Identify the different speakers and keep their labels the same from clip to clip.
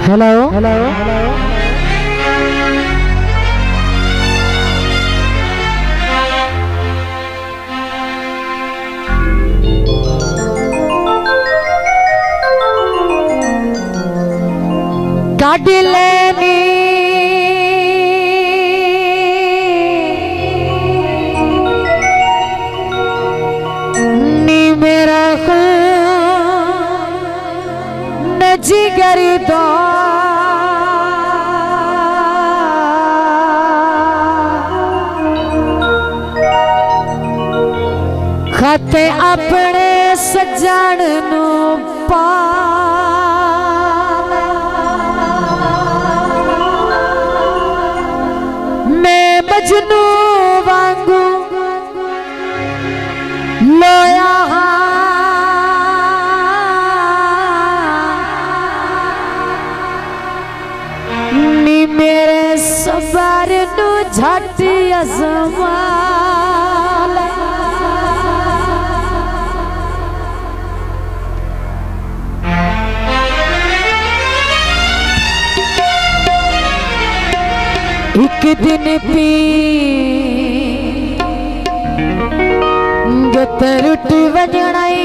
Speaker 1: hello hello गाड़ी लेनी नी मेरा जिगर दो खते अपने सजन नू पा मैं मजनू वांगू लोया मेरे सबर नू झट अज़माल एक दिन पी गतरुट वजनाई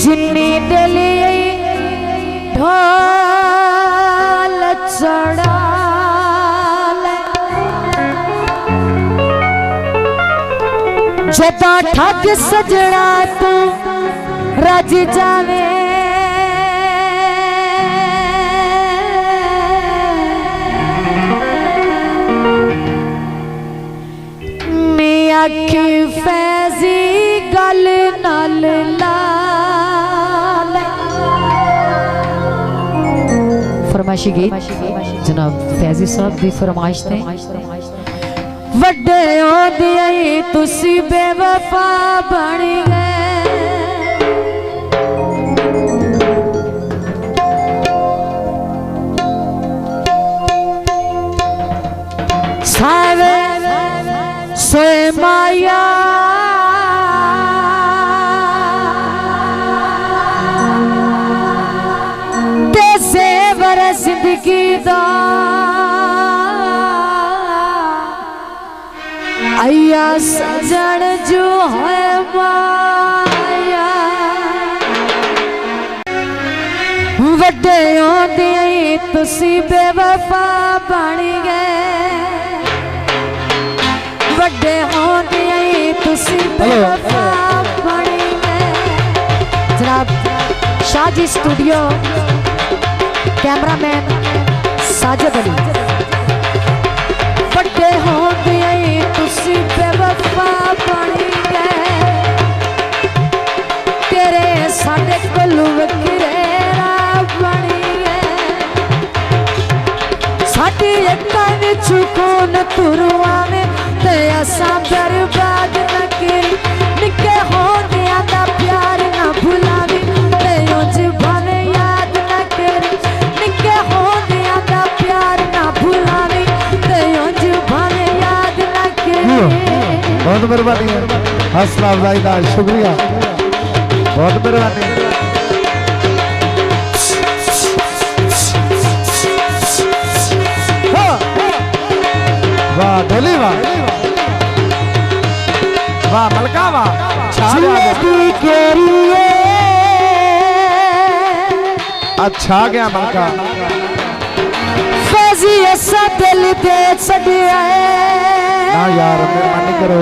Speaker 1: जिन्नी डली ढोल चढ़ा जदा ठग सजड़ा तू रज जावे मैं आखी फैजी गल नाल ला फरमाइशी गीत जनाब फैजी साहब की फरमाइश थे वड्डे होंदे तुसी बेवफा बन गए सावे सोए माया जिंदगी दा आया सजन जो है माया वड्डे होंदे तुसी बेवफा बन गए वड्डे होंदे तुसी बेवफा बन गए जनाब शाहजी स्टूडियो कैमरामैन साजिद अली बड़े होंदे तुसी बेवफा बन गए तेरे साडे कोलू वखरेरा बन गए साडी अक्कां विच खून तुरवावे ते असां बर्बाद न करी निक्के होंदियां दा प्यार ना भुलावी ते उंज भावे याद न करी
Speaker 2: बहुत मेहरबानी है हौसला अफजाई का शुक्रिया बहुत मेहरबानी वाह डोली वाह वाह मलका वाह अच्छा गया मलका
Speaker 1: फैजी ऐसा दिल दे छड़िया
Speaker 2: ना यार मेहरबानी करो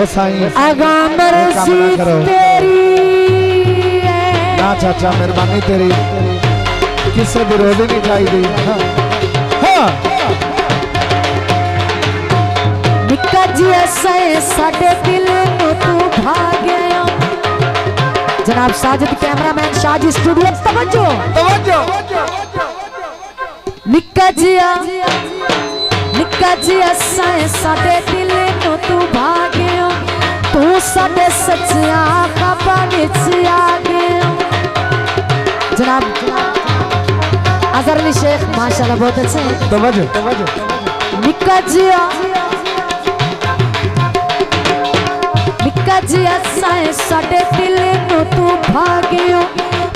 Speaker 2: ओ साईं
Speaker 1: आगा मर्जी तेरी
Speaker 2: ना चाचा मेहरबानी तेरी किसे विरोध नहीं चाहिए हाँ
Speaker 1: निक्का जी ऐसा साडे दिल नू तू भाग्या जनाब साजिद कैमरामैन शाहजी स्टूडियो तवज्जो
Speaker 2: तवज्जो
Speaker 1: निक्का जी असा साडे दिल नू तू भाग्यो तू साडे सच्चिया ख्वाबां विच आ गया जनाब अजहर अली शेख माशाल्लाह बहुत अच्छे हैं
Speaker 2: तवज्जो तवज्जो निक्का
Speaker 1: जी ऐसा है साडे दिल नो तू भागियो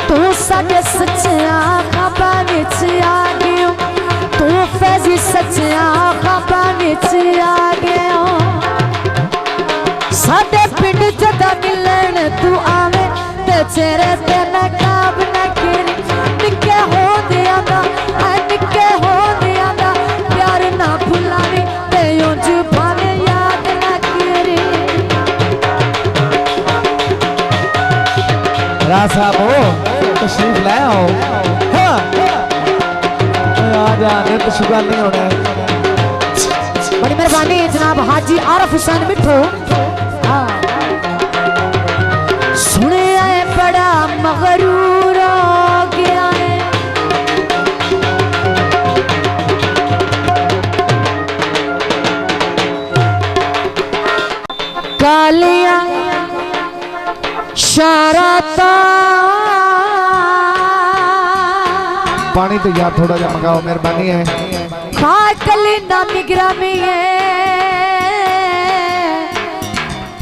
Speaker 1: तू साडे सच्चिया खाबा विच आ गयो तू फैजी सच्चिया खाबा विच आ गयो साडे पिंड जदा मिलन तू आवे ते चेहरे ते नकाब न गिरी निके हो दिया दा निके हो दिया दा प्यार ना भुलावी ते यूं भावे याद न गिरी
Speaker 2: राज साहब हो तशरीफ ले आओ हाँ आज आने तो शुगर नहीं होना
Speaker 1: बड़ी मेहरबानी जनाब हाजी आरफ हुसैन मिठो सुने आए बड़ा मगरूर हो गया है कालिया शराता
Speaker 2: पानी तो यार थोड़ा जा मंगाओ मेहरबानी है
Speaker 1: खाकली ना निगरानी है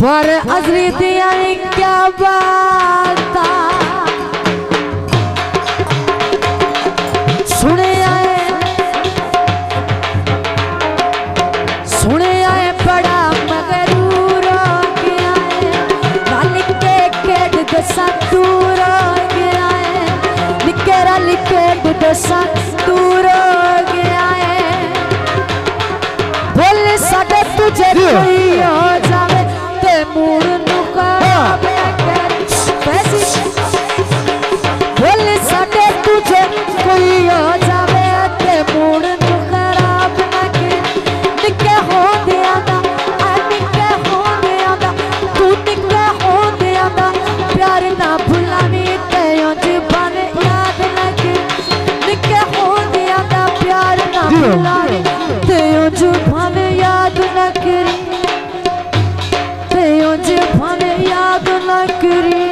Speaker 1: पर अजरी दिया क्या बात सुने आए बड़ा मगरूर हो गया है मालिक के केड दसा दूर हो गया है निकेरा लिखे दसा दूर हो गया है बोल साडे तुझे कोई हो जावे ते मूड नु खराब कर पैसी बोल साडे तुझे कोई हो जावे ते मूड नु खराब न कर निके हो दिया दा निके हो दिया दा तू निके हो दिया दा प्यार ना भुलावी ते उंज भावे याद न कर निके हो दिया दा प्यार ना भुलावी ते उंज भावे याद न करी ते उंज भावे याद न करी